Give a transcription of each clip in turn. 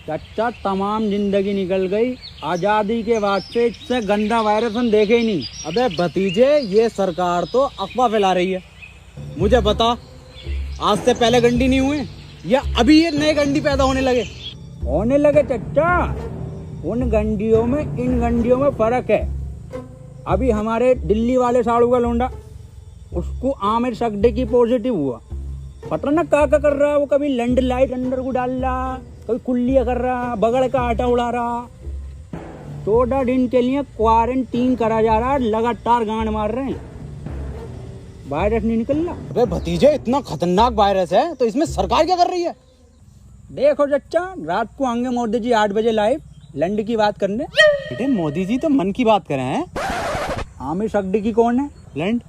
चाचा तमाम जिंदगी निकल गई, आजादी के बाद से इससे गंदा वायरस हम देखे ही नहीं। अबे भतीजे, ये सरकार तो अफवाह फैला रही है। मुझे बता, आज से पहले गंडी नहीं हुए या अभी ये नए गंडी पैदा होने लगे चाचा। उन गंडियों में इन गंडियों में फर्क है। अभी हमारे दिल्ली वाले साड़ू का लोंडा, उसको आमिर सकदे की पॉजिटिव हुआ। पता ना क्या कर रहा है वो, कभी लैंड लाइट अंदर को डाल रहा, कभी कुल्लियाँ कर रहा, बगड़ का आटा उड़ा रहा। 14 दिन के लिए क्वारंटीन करा जा रहा है, लगातार गांड मार रहे हैं, वायरस नहीं निकल रहा। अबे भतीजे, इतना खतरनाक वायरस है तो इसमें सरकार क्या कर रही है? देखो चच्चा, रात को आएंगे मोदी जी 8 बजे लाइव लैंड की बात करने। बेटे, मोदी जी तो मन की बात कर रहे हैं। आमिर सकदी की कौन है? लैंड।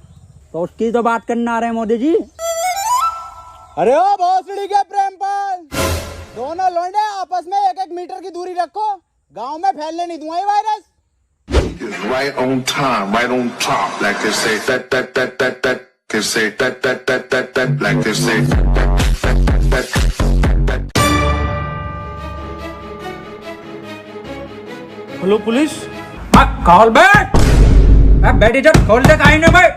तो उसकी तो बात करने आ रहे हैं मोदी जी। अरे ओ भोसड़ी के प्रेमपाल, दोनों लौंडे आपस में 1-1 मीटर की दूरी रखो, गांव में फैलने नहीं दूंगा ये virus. Right on time, right on top, like they say that, they say that, like they say that. Hello police. खोल बे, बैठी जा, खोल दे काहे ना भाई।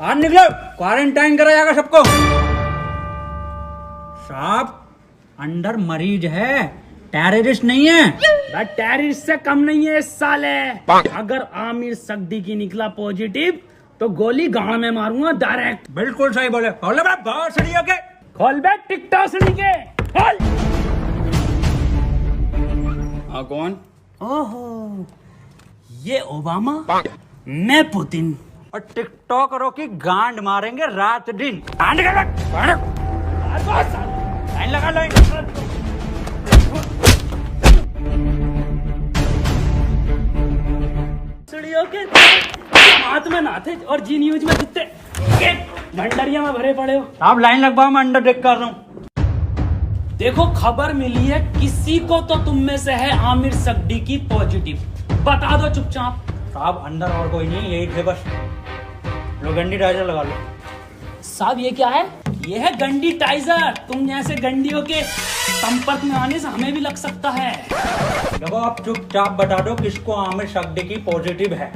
आज निकलो, क्वारंटाइन करा जाएगा सबको। साहब, अंदर मरीज है, टेररिस्ट नहीं है। टेररिस्ट से कम नहीं है इस साले। अगर आमिर सकदी की निकला पॉजिटिव तो गोली गांव में मारूंगा डायरेक्ट। बिल्कुल सही बोले। खोल बे भोसड़ी के। खोल बे टिकटॉक सड़ी के, खोल। हाँ, कौन? ओहो, ये ओबामा, मैं पुतिन। और टिकटॉकरों की गांड मारेंगे रात दिन। लाइन लगा लो। सड़ियों के हाथ में नाथे और जी न्यूज में कुत्ते भंडरिया में भरे पड़े हो। आप लाइन लगवाओ, मैं अंडर टेक कर रहा हूँ। देखो, खबर मिली है किसी को तो तुम में से है आमिर सकदी की पॉजिटिव, बता दो चुपचाप। साहब, अंदर और कोई नहीं, यही थे बस। लो गंडी टाइजर लगा लो। साहब, ये क्या है? ये है गंडी टाइजर। तुम जैसे गंडियों के संपर्क में आने से हमें भी लग सकता है। देखो, आप चुपचाप बता दो किसको आमिर सकदी की पॉजिटिव है।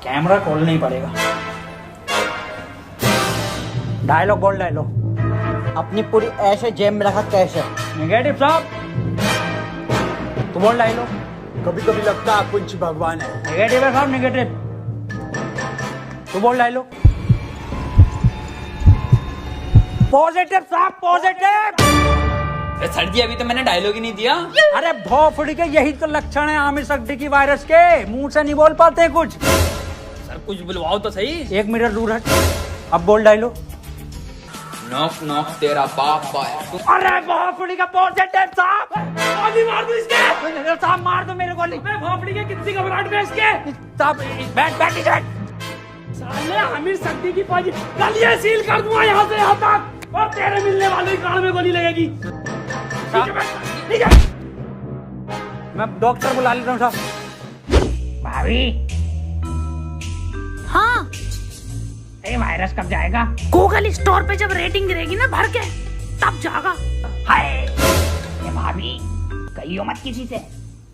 कैमरा खोलना नहीं पड़ेगा। डायलॉग बोल, डायलॉग। अपनी पूरी ऐसे जेब में रखा कैसे? नेगेटिव साहब, तू बोल डायलॉग। कभी कभी लगता है कुछ भगवान है। नेगेटिव है साहब, नेगेटिव। तू बोल डायलॉग। पॉजिटिव साहब, पॉजिटिव। सर जी, अभी तो मैंने डायलॉग ही नहीं दिया। अरे भोफड़ी के, यही तो लक्षण है आमिर सकदी की वायरस के। मुंह से नहीं बोल पाते कुछ। सर, कुछ बुलवाओ तो सही। 1 मीटर दूर हट। अब बोल डायलॉग। नॉक नॉक तेरा बाप आया। अरे भोफड़ी का पॉजिटिव साहब। गोली मार दो इसके। साहब, मार दो मेरे गोली। भोपड़ी के कितनी घबराहट में इसके। साहब, बैठ जाए। साले आमिर सकदी की पॉजिटिव, गलियां सील कर दूंगा यहाँ से यहाँ तक, और तेरे मिलने वाले कान में गोली लगेगी। ठीक है। मैं डॉक्टर बुला लेता हूँ साहब। भाभी, हाँ, ये वायरस कब जाएगा? गूगल स्टोर पे जब रेटिंग गिरेगी ना भर के, तब जाएगा। हाय, ये भाभी, कहियो मत किसी से।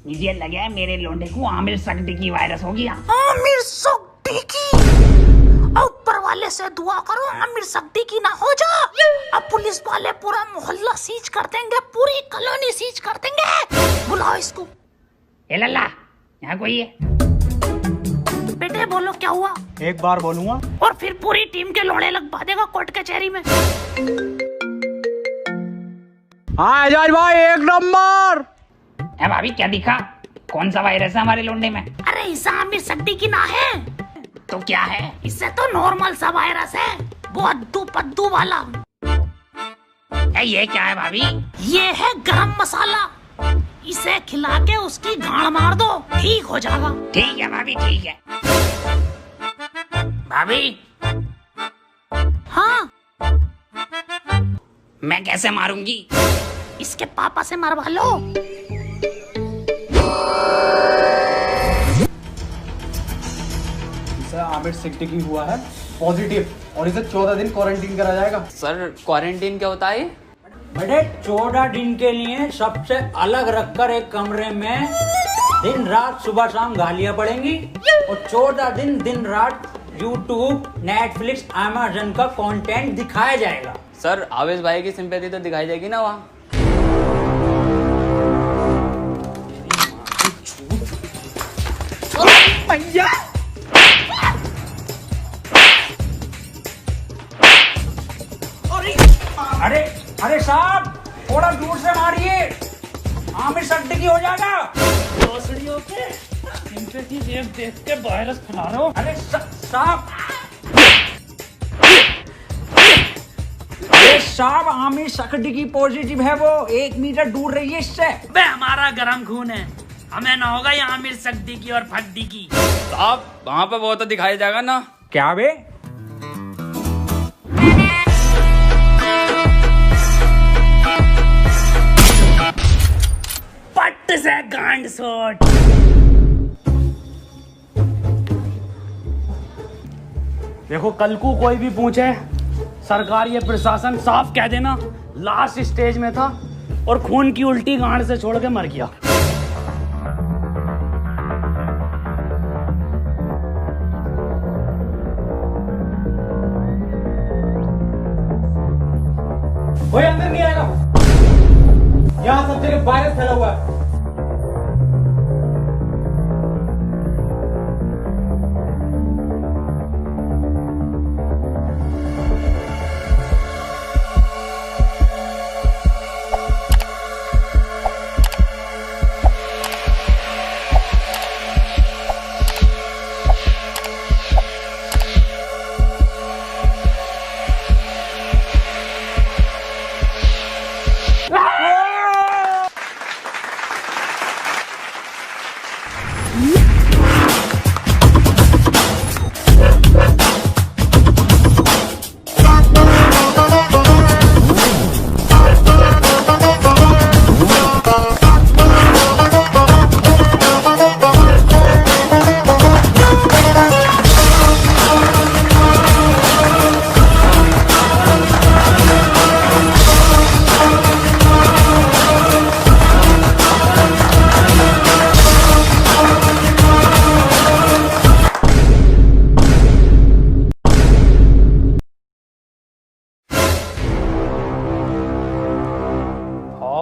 मुझे लगे है मेरे लोंडे को आमिर सकदी की वायरस हो गया। आमिर सकदी की, ऊपर वाले से दुआ करो आमिर सकदी की ना हो जा। अब पुलिस वाले पूरा मोहल्ला सीज कर देंगे, पूरी कॉलोनी सीज कर देंगे। बुलाओ इसको। ए लल्ला, यहाँ कोई है? बेटे बोलो क्या हुआ? एक बार बोलूंगा और फिर पूरी टीम के लोड़े लगवा देगा कोर्ट कचहरी में। हाँ एजाज भाई, 1 नंबर। ए भाभी, क्या दिखा? कौन सा वायरस है हमारे लोंडे में? अरे इसे आमिर सकदी की ना है तो क्या है? इससे तो नॉर्मल सा वायरस है, वो अद्दू पद्दू वाला। ये क्या है भाभी? ये है गरम मसाला, इसे खिला के उसकी गांड मार दो, ठीक हो जाएगा। ठीक है भाभी, ठीक है। भाभी, हाँ, मैं कैसे मारूंगी? इसके पापा से मरवा लो। आमिर सकदी की हुआ है पॉजिटिव और इसे 14 दिन क्वारंटीन करा जाएगा। सर, क्वारंटीन क्या होता है? बेटे 14 दिन के लिए सबसे अलग रखकर एक कमरे में दिन रात सुबह शाम गालियां पड़ेंगी और 14 दिन रात यूट्यूब, नेटफ्लिक्स, अमेज़न का कंटेंट दिखाया जाएगा। सर आवेश भाई की सिंपैथी तो दिखाई जाएगी ना वहाँ। अरे अरे साहब थोड़ा दूर से मारिए, आमिर सिद्दीकी हो जाएगा। भोसड़ियों के सिंपैथी देख के वायरस फैला रहे हो। अरे साहब, अरे साहब आमिर सिद्दीकी पॉजिटिव है, वो 1 मीटर दूर रहिए इससे। बे हमारा गरम खून है, हमें ना होगा ये आमिर सिद्दीकी और फद्दीकी। साहब वहाँ पे वो तो दिखाई जाएगा ना। क्या बे? पट्ट से गांड सोट। देखो कल को कोई भी पूछे, सरकार ये प्रशासन साफ कह देना लास्ट स्टेज में था और खून की उल्टी गांड से छोड़ के मर गया। कोई अंदर नहीं आएगा, यहाँ सब जगह वायरस फैला हुआ है।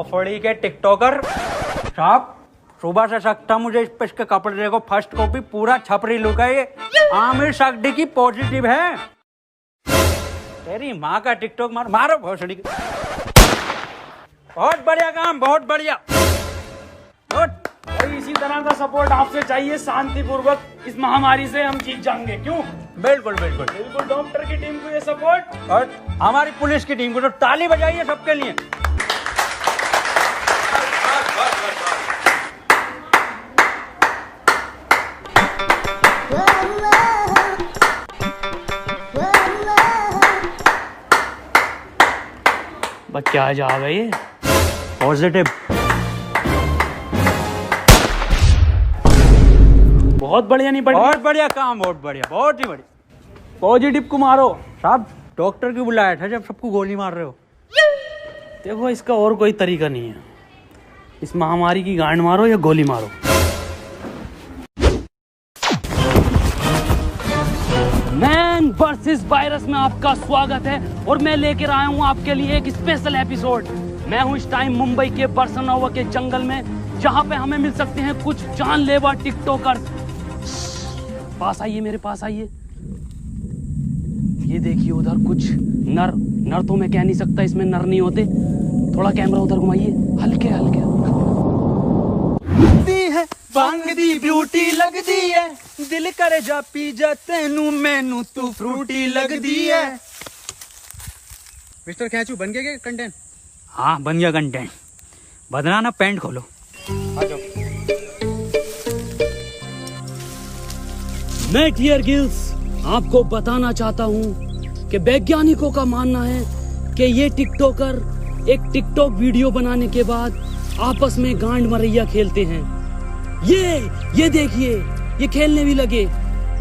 फड़ी के टिकटॉकर साहब, सुबह से सकता मुझे इस पे इसके कपड़े देखो, फर्स्ट कॉपी पूरा छपरी लुक है ये। आमिर सिद्दीकी पॉजिटिव है। तेरी माँ का टिकटॉक मारो भोसड़ी। बहुत बढ़िया काम, बहुत बढ़िया। और इसी तरह का सपोर्ट आपसे चाहिए, शांतिपूर्वक इस महामारी से हम जीत जाएंगे। क्यों? बिल्कुल बिल्कुल बिल्कुल। डॉक्टर की टीम को ये सपोर्ट और हमारी पुलिस की टीम को तो ताली बजाइए सबके लिए। क्या जा गए ये पॉजिटिव। बहुत बढ़िया। नहीं बहुत बढ़िया काम, बहुत बढ़िया, बहुत ही बढ़िया। पॉजिटिव को मारो साहब डॉक्टर क्यों बुलाया था जब सबको गोली मार रहे हो? देखो इसका और कोई तरीका नहीं है, इस महामारी की गांड मारो या गोली मारो। मैन वर्सेस वायरस में आपका स्वागत है और मैं लेकर आया हूं आपके लिए एक स्पेशल एपिसोड। मैं हूं इस टाइम मुंबई के बरसनोवा के जंगल में, जहां पे हमें मिल सकते हैं कुछ जानलेवा टिकटॉकर। पास आइए, मेरे पास आइए। ये देखिए उधर कुछ नर तो मैं कह नहीं सकता, इसमें नर नहीं होते। थोड़ा कैमरा उधर घुमाइए, हल्के हल्के। है बांग दी ब्यूटी लगदी है, दिल करे जा पी जा तेनू मैनू तू फ्रूटी लगदी है। मिस्टर कैचू बन गया कंटेंट? हाँ बन गया कंटेंट। बदला ना, पैंट खोलो। आ जाओ। मैं डियर गिल्स आपको बताना चाहता हूं कि वैज्ञानिकों का मानना है कि ये टिकटॉकर एक टिकटॉक वीडियो बनाने के बाद आपस में गांड मरैया खेलते हैं। ये देखिए, ये खेलने भी लगे।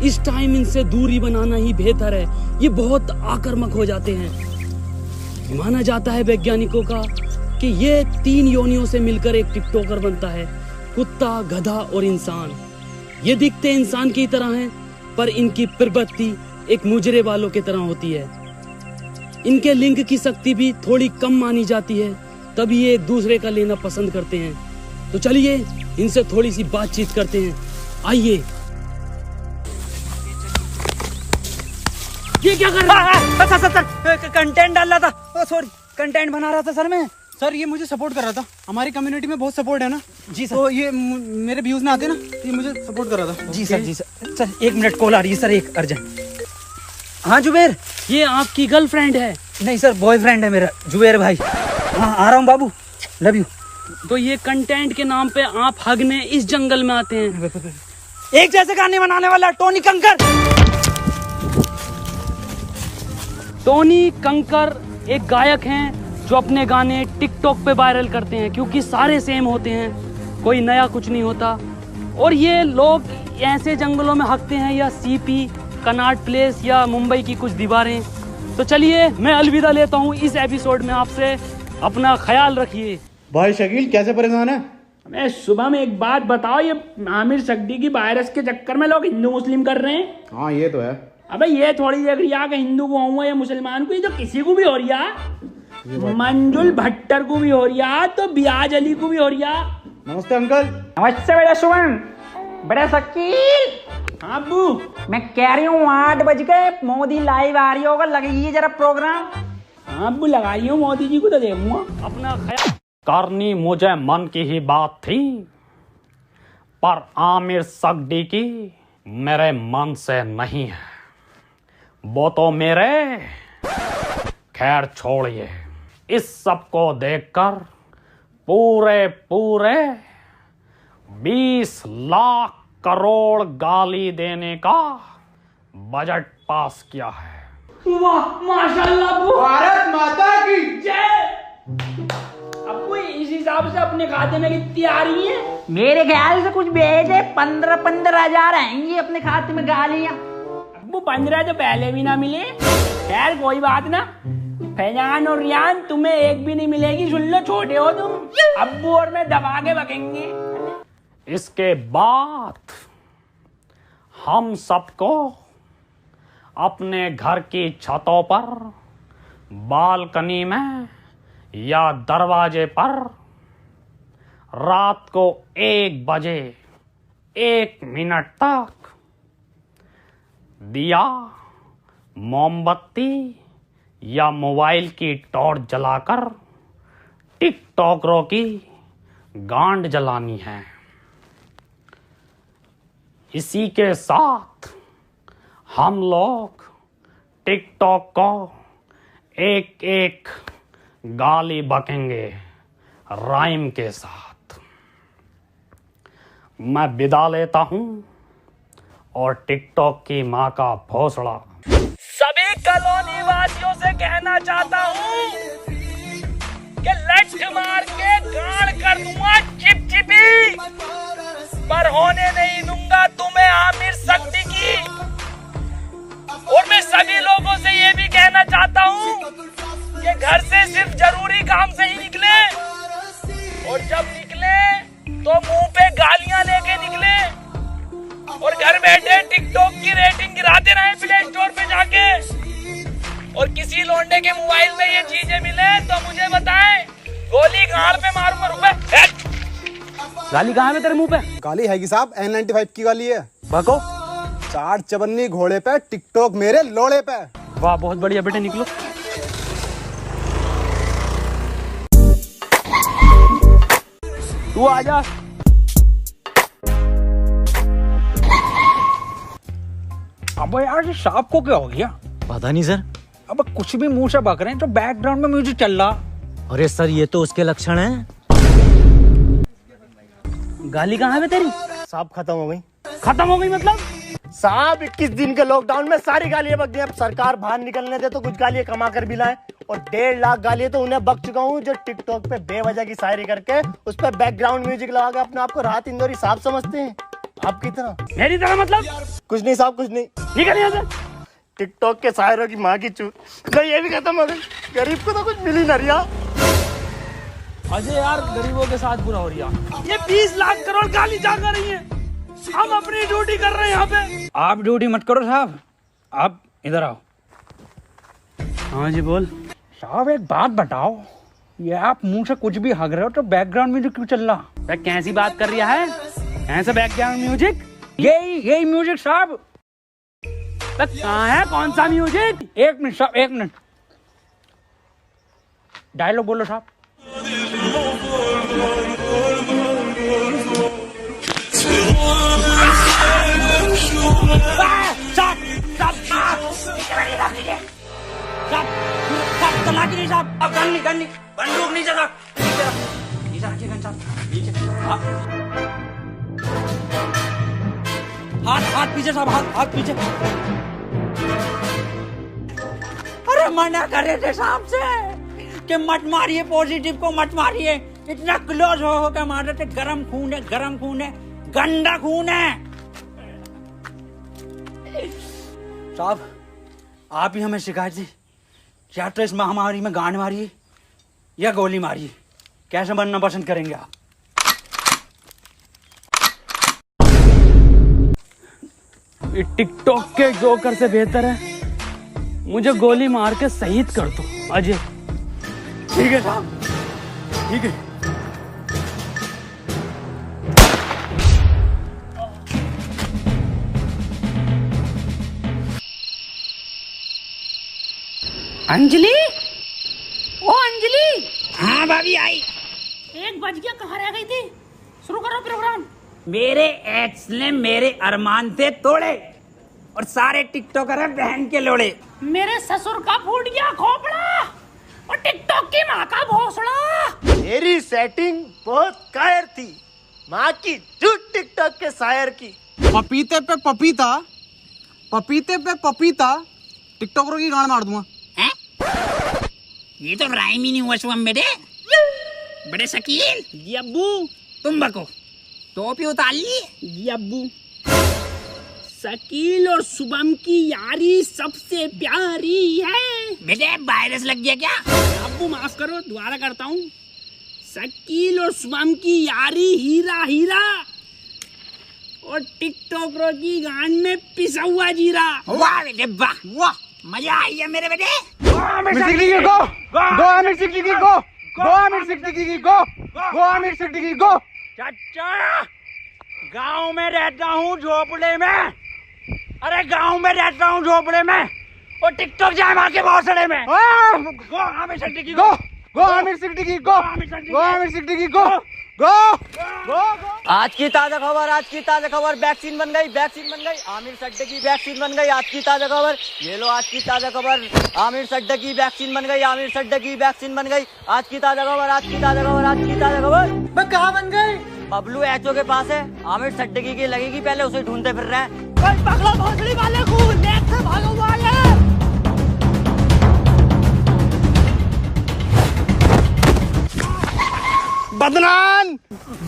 इस टाइम इनसे दूरी बनाना ही बेहतर है, ये बहुत आक्रामक हो जाते हैं। माना जाता है वैज्ञानिकों का कि ये 3 योनियों से मिलकर एक टिकटॉकर बनता है, कुत्ता, गधा और इंसान। ये दिखते इंसान की तरह हैं, पर इनकी प्रवृत्ति एक मुजरे वालों की तरह होती है। इनके लिंग की शक्ति भी थोड़ी कम मानी जाती है, तभी ये एक दूसरे का लेना पसंद करते हैं। तो चलिए इनसे थोड़ी सी बातचीत करते हैं, आइए। ये क्या कर रहा है? सर कंटेंट डाल रहा था, सॉरी कंटेंट बना रहा था सर मैं। सर ये मुझे सपोर्ट कर रहा था, हमारी कम्युनिटी में बहुत सपोर्ट है ना जी सर। तो ये मेरे व्यूज में आते ना, ये मुझे सपोर्ट कर रहा था। जी सर, जी सर। सर 1 मिनट कॉल आ रही है सर, एक अर्जेंट। हाँ जुबेर, ये आपकी गर्लफ्रेंड है? नहीं सर बॉयफ्रेंड है मेरा, जुबेर भाई। हाँ आ रहा हूँ बाबू, लव यू। तो ये कंटेंट के नाम पे आप हगने इस जंगल में आते हैं? एक जैसे गाने बनाने वाला टोनी कंकर। टोनी कंकर एक गायक हैं जो अपने गाने टिकटॉक पे वायरल करते हैं, क्योंकि सारे सेम होते हैं, कोई नया कुछ नहीं होता। और ये लोग ऐसे जंगलों में हकते हैं, या सीपी, कनॉट प्लेस या मुंबई की कुछ दीवारें। तो चलिए मैं अलविदा लेता हूँ इस एपिसोड में आपसे। अपना ख्याल रखिए। भाई शकील कैसे परेशान है? मैं सुबह में एक बात बताओ, ये आमिर सक्दी की वायरस के चक्कर में लोग हिंदू मुस्लिम कर रहे हैं। हाँ ये तो है। अबे ये थोड़ी देख रही है कि हिंदू को हुआ या मुसलमान को, ये तो किसी को भी हो रही है। मंजुल भट्टर को भी हो रही है, तो बियाज अली को भी हो रही है। नमस्ते अंकल। नमस्ते बेटा सुमन। बेटा शकील। हाँ अब्बू। मैं कह रही हूँ 8 बज गए, मोदी लाइव आ रही होगा, लगाइए जरा प्रोग्राम। हाँ अब्बू लगा रही हूँ, मोदी जी को तो देखूंगा। अपना ख्याल करनी मुझे मन की ही बात थी, पर आमिर सक्दी की मेरे मन से नहीं है। वो तो मेरे, खैर छोड़िए। इस सब को देखकर पूरे 20 लाख करोड़ गाली देने का बजट पास किया है। वाह माशाल्लाह अब्बू, भारत माता की जय। अब्बू इस हिसाब से अपने खाते में कितनी आ रही है? मेरे ख्याल से कुछ भेजे 15 हजार आएंगी अपने खाते में गालियां। अब्बू 15 तो पहले भी ना मिले। खैर कोई बात ना, फैजान और रियान तुम्हें एक भी नहीं मिलेगी, सुन लो, छोटे हो तुम। अब्बू और मैं दबा के बकेंगे। इसके बाद हम सबको अपने घर की छतों पर, बालकनी में या दरवाजे पर रात को 1 बजे 1 मिनट तक दिया, मोमबत्ती या मोबाइल की टॉर्च जलाकर टिकटॉकरों की गांड जलानी है। इसी के साथ हम लोग टिकटॉक को एक गाली बकेंगे राइम के साथ। मैं विदा लेता हूं और टिकटॉक की मां का भोसड़ा सभी कॉलोनी वासियों से कहना चाहता हूँ कि लठ मार के गाड़ कर दूंगा चिपचिपी, पर होने नहीं दूंगा तुम्हें आमिर सक्दी की। और मैं सभी लोगों से ये भी कहना चाहता हूँ कि घर से सिर्फ जरूरी काम से ही निकले, और जब निकले तो मुंह पे गालियां लेके निकले, और घर बैठे टिकटॉक की रेटिंग गिराते रहे प्ले स्टोर पे जाके। और किसी लौंडे के मोबाइल में ये चीजें मिले तो मुझे बताएं, गोली गाड़ पे मारूंगा। रुपए गाली कहाँ है तेरे मुंह पे? गाली है कि साहब N95 की गाली है। बको। 4 चवन्नी घोड़े पे, टिकटॉक मेरे लोड़े पे। वाह बहुत बढ़िया बेटे, निकलो। तू आजा। अब यार ये सांप को क्या हो गया? पता नहीं सर। अब कुछ भी मुंह से बक रहे हैं, तो बैकग्राउंड में म्यूजिक चल रहा। अरे सर ये तो उसके लक्षण हैं। गाली कहाँ है तेरी? साहब खत्म हो गई। खत्म हो गई मतलब? साहब 21 दिन के लॉकडाउन में सारी गालियां बक गई। अब सरकार बाहर निकलने दे तो कुछ गालियां कमा कर भी लाए, और 1.5 लाख गालियां तो उन्हें बक चुका हूँ जो टिकटॉक पे बेवजह की शायरी करके उस पर बैकग्राउंड म्यूजिक लगा के अपने आप को राहत इंदौरी साहब समझते हैं। आपकी तरह। मेरी तरह मतलब? कुछ नहीं साहब, कुछ नहीं। निकल यहाँ से। टिकटॉक के शायरों की माँ की चूत। नहीं, ये भी खत्म हो गई। गरीब को तो कुछ मिल ही ना रिया। अजय यार, गरीबों के साथ बुरा हो रही है। ये 20 लाख करोड़ गाली जा कर रही है, हम अपनी ड्यूटी कर रहे हैं यहाँ पे। आप ड्यूटी मत करो साहब, आप इधर आओ। हाँ जी बोल। साहब एक बात बताओ, ये आप मुंह से कुछ भी हग रहे हो तो बैकग्राउंड म्यूजिक क्यों चल रहा? कैसी बात कर रहा है? ऐसा बैकग्राउंड म्यूजिक? यही म्यूजिक साहब। कहाँ है, कौन सा म्यूजिक? एक मिनट साहब, एक मिनट। डायलॉग बोलो साहब। बंदूक नीचे रख। हाथ पीछे साहब, हाथ पीछे। अरे मना करे थे साहब से कि मत मारिए, पॉजिटिव को मत मारिए। इतना क्लोज हो के मारे थे। गरम खून है, गरम खून है, गंदा खून है। साहब आप ही हमें शिकायत दी, या तो इस महामारी में गांड मारिए या गोली मारिए, कैसे बनना पसंद करेंगे आप? टिकटॉक के जोकर से बेहतर है मुझे गोली मार के शहीद कर दो अजय। ठीक है साहब, ठीक है। अंजलि, ओ अंजलि। हाँ भाभी आई। 1 बज गया, कहाँ रह गई थी? शुरू करो प्रोग्राम। मेरे एक्स ने मेरे अरमान थे तोड़े और सारे टिकटॉकर हैं बहन के लोड़े। मेरे ससुर का फूट गया खोपड़ा और टिकटॉक की माँ का भोसड़ा। मेरी सेटिंग बहुत कायर थी, माँ की झूठ टिकटॉक के शायर की। पपीते पे पपीता, पपीते पे पपीता, टिकटॉकरों की गांड मार दूंगा। ये तो राइम ही नहीं हुआ शुभम बेटे। बड़े शकील जी अब्बू, तुम बको टोपी उतार ली जी अब्बू। शकील और शुभम की यारी सबसे प्यारी है। बेटे वायरस लग गया क्या? अब्बू माफ करो, दोबारा करता हूँ। शकील और शुभम की यारी हीरा हीरा और टिकटॉकरों की गांड में पिसा हुआ जीरा। वाह बेटे वाह, वाह मजा आई है मेरे बेटे। गो आमिर सिद्दीकी गो, गो आमिर सिद्दीकी गो, गो आमिर सिद्दीकी गो, गो आमिर सिद्दीकी गो। चाचा, गांव में रहता हूँ झोपड़े में। अरे गांव में रहता हूँ झोपड़े में और टिकटॉक जाए मार के भौसड़े में। गो आमिर सिद्दीकी गो, गो आमिर सिद्दीकी गो, गो आमिर सिद्दीकी गो, गो गो। आज की ताजा खबर, आज की ताजा खबर, वैक्सीन बन गई, वैक्सीन बन गई। आमिर सड्डे की वैक्सीन बन गई। आज की ताजा खबर, ये लो आज की ताजा खबर। आमिर सड्डे की वैक्सीन बन गई, आमिर सड्डे की वैक्सीन बन गई। आज की ताजा खबर, आज की ताजा खबर, आज की ताजा खबर। मैं कहाँ बन गई? बबलू एचओ के पास है, आमिर सड्डे की लगेगी, पहले उसे ढूंढते फिर रहे हैं। पकड़ो भोसड़ी वाले को, देख से भागो वाले। बदनाम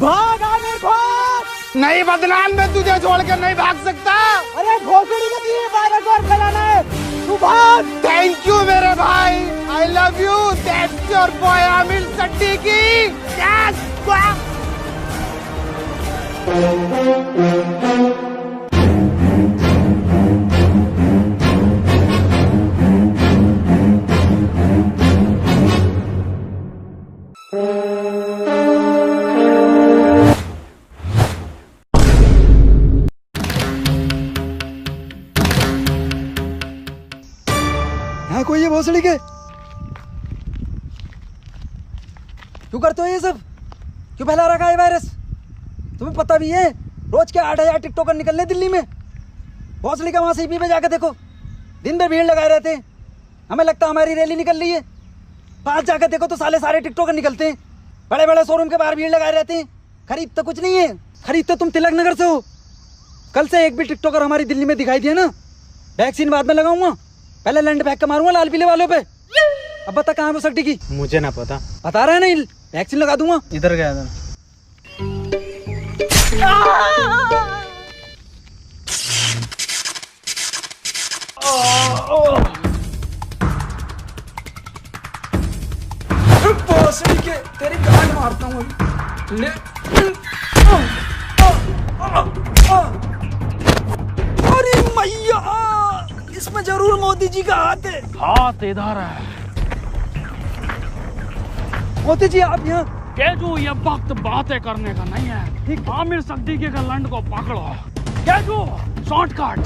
भाग, आमिर भाग। नहीं बदनाम, मैं तुझे छोड़कर नहीं भाग सकता। अरे भोसड़ी का ये वायरस और फैलाना है, तू भाग। थैंक यू मेरे भाई, I love you. That's your boy Aamir Siddiqui. Yes कोई ये भोसड़ी के क्यों करते हो ये सब? क्यों फैला रखा है वायरस? तुम्हें पता भी है रोज के 8,000 टिकटॉकर निकलने दिल्ली में। भोसड़ी का वहां सीपी पे जाकर देखो, दिन भर भीड़ लगाए रहते हैं। हमें लगता है हमारी रैली निकल रही है। पास जाकर देखो तो सारे टिकटॉकर निकलते हैं। बड़े बड़े शोरूम के बाहर भीड़ लगाए रहते हैं। खरीदते कुछ नहीं है, खरीदते तुम तिलक नगर से हो। कल से एक भी टिकटॉकर हमारी दिल्ली में दिखाई दिया ना, वैक्सीन बाद में लगाऊंगा, पहले लैंड फेंक के मारूंगा लाल पीले वालों पे। अब बता कहाँ है वो सट्टी की? मुझे ना पता। बता रहा है नहीं, वैक्सीन लगा दूंगा। इधर गया था। भोसड़ी के तेरी गांड मारता हूँ अभी। ले अरे मैया, इसमें जरूर मोदी जी का हाथ है। हाथ इधर है। मोदी जी आप यहाँ। केजू, ये वक्त बातें करने का नहीं है। आमिर सिद्दीकी के लंड को पकड़ो। केजू, शॉर्टकट।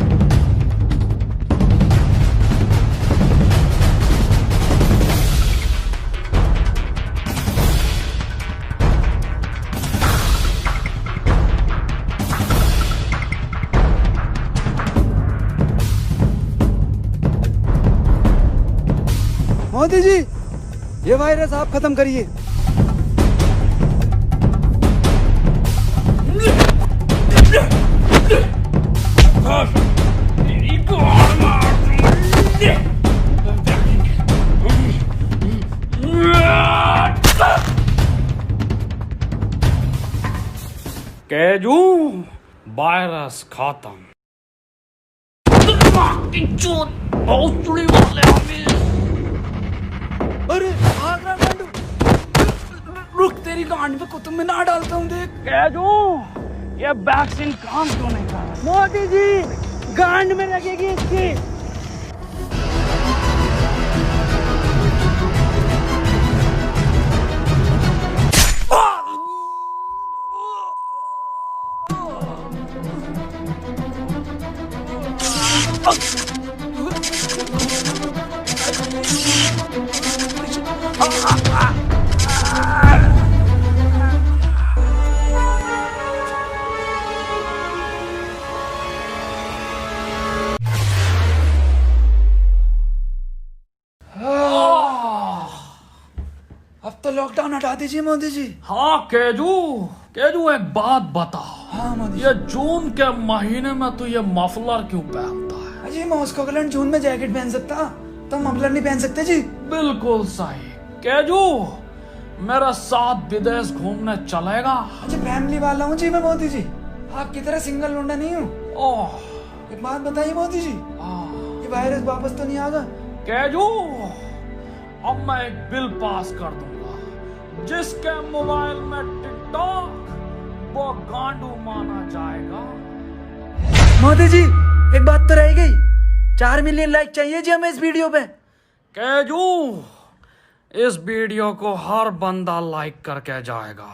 मोदी जी, ये वायरस आप खत्म करिए। केजू, वायरस खत्म। अरे भाग रहा गांडू। रुक, तेरी गांड पे कुतुब मीनार डालता हूँ देख। केजू, ये वैक्सीन काम क्यों नहीं कर रहा? मोदी जी, गांड में लगेगी इसकी। अब तो लॉकडाउन हटा दीजिए मोदी जी। हाँ केजू, केजू एक बात बता। हाँ मोदी ये जून के महीने में तू ये मफलर क्यों पहनता है? अजी मॉस्को के लैंड जून में जैकेट पहन सकता, तो मफलर नहीं पहन सकते जी। बिल्कुल सही। केजू, मेरे साथ विदेश घूमने चलेगा? अच्छा, फैमिली वाला हूँ जी मैं मोदी जी, आपकी तरह सिंगल लौंडा नहीं हूँ। ओह, एक बात बताइए मोदी जी, ये वायरस वापस तो नहीं आगा? केजू, अब मैं एक बिल पास कर दूंगा, जिसके मोबाइल में टिकटॉक वो गांडू माना जाएगा। मोदी जी, एक बात तो रह गई, 4 मिलियन लाइक चाहिए जी हमें इस वीडियो पे। केजू, इस वीडियो को हर बंदा लाइक करके जाएगा।